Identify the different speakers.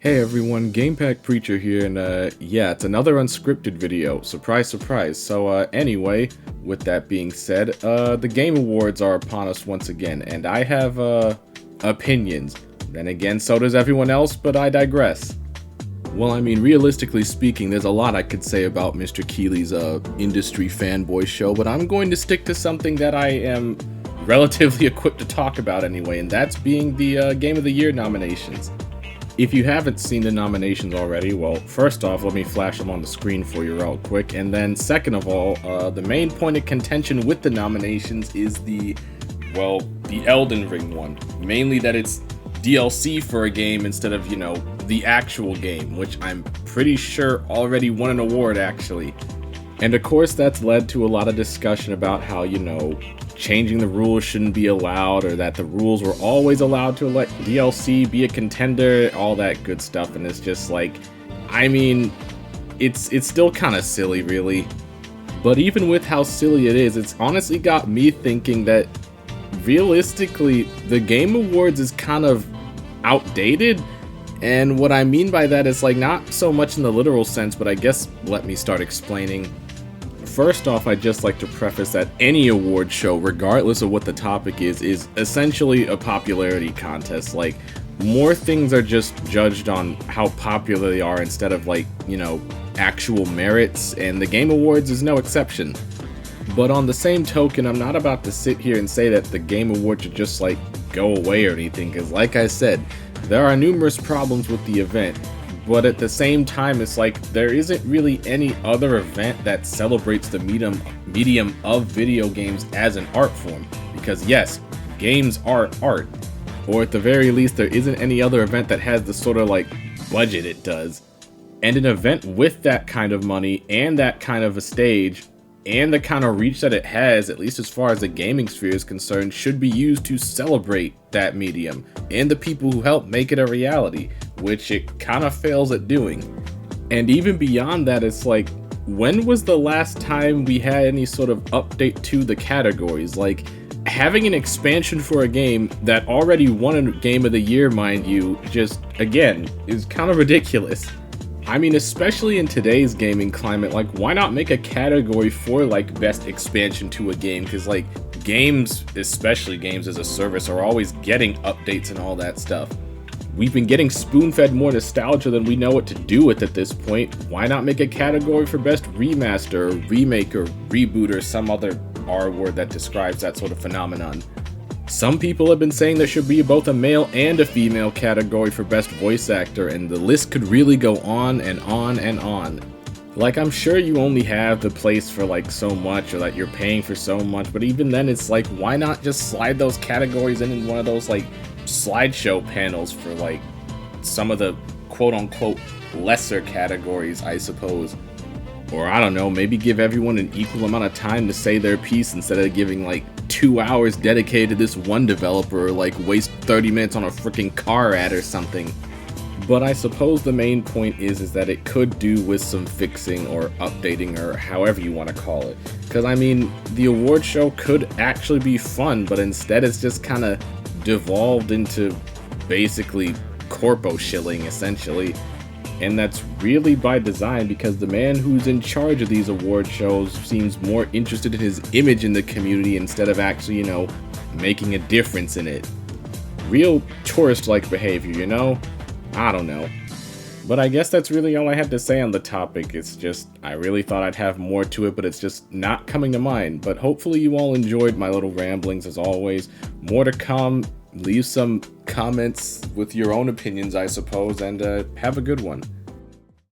Speaker 1: Hey everyone, Gamepack Preacher here, and yeah, it's another unscripted video. Surprise, surprise. So anyway, with that being said, the Game Awards are upon us once again, and I have opinions. Then again, so does everyone else, but I digress. Well, I mean, realistically speaking, there's a lot I could say about Mr. Keeley's industry fanboy show, but I'm going to stick to something that I am relatively equipped to talk about anyway, and that's being the Game of the Year nominations. If you haven't seen the nominations already, well, first off, let me flash them on the screen for you real quick, and then second of all, the main point of contention with the nominations is the Elden Ring one. Mainly that it's DLC for a game instead of, the actual game, which I'm pretty sure already won an award, actually. And of course, that's led to a lot of discussion about how, changing the rules shouldn't be allowed, or that the rules were always allowed to let DLC be a contender, all that good stuff. And it's just like, I mean, it's still kind of silly, really. But even with how silly it is, it's honestly got me thinking that realistically, the Game Awards is kind of outdated. And what I mean by that is like not so much in the literal sense, but I guess let me start explaining. First off, I'd just like to preface that any award show, regardless of what the topic is essentially a popularity contest. Like, more things are just judged on how popular they are instead of actual merits, and the Game Awards is no exception. But on the same token, I'm not about to sit here and say that the Game Awards should just go away or anything, because like I said, there are numerous problems with the event. But at the same time, it's like there isn't really any other event that celebrates the medium of video games as an art form. Because yes, games are art. Or at the very least, there isn't any other event that has the sort of budget it does. And an event with that kind of money and that kind of a stage and the kind of reach that it has, at least as far as the gaming sphere is concerned, should be used to celebrate that medium and the people who helped make it a reality, which it kind of fails at doing. And even beyond that, it's like, when was the last time we had any sort of update to the categories? Like, having an expansion for a game that already won a Game of the Year, mind you, just, again, is kind of ridiculous. I mean, especially in today's gaming climate, why not make a category for best expansion to a game? Because games, especially games as a service, are always getting updates and all that stuff. We've been getting spoon-fed more nostalgia than we know what to do with at this point. Why not make a category for best remaster, or remake, or reboot, or some other R word that describes that sort of phenomenon? Some people have been saying there should be both a male and a female category for best voice actor, and the list could really go on and on and on. I'm sure you only have the place for so much, or that you're paying for so much, but even then it's why not just slide those categories in one of those slideshow panels for some of the quote-unquote lesser categories, I suppose. Or I don't know, maybe give everyone an equal amount of time to say their piece instead of giving 2 hours dedicated to this one developer, or waste 30 minutes on a freaking car ad or something. But I suppose the main point is that it could do with some fixing or updating, or however you want to call it. Because I mean, the award show could actually be fun, but instead it's just kind of devolved into basically corpo shilling, essentially. And that's really by design, because the man who's in charge of these award shows seems more interested in his image in the community instead of actually, making a difference in it. Real tourist-like behavior, I don't know. But I guess that's really all I had to say on the topic. It's just, I really thought I'd have more to it, but it's just not coming to mind. But hopefully you all enjoyed my little ramblings as always. More to come. Leave some comments with your own opinions, I suppose, and have a good one.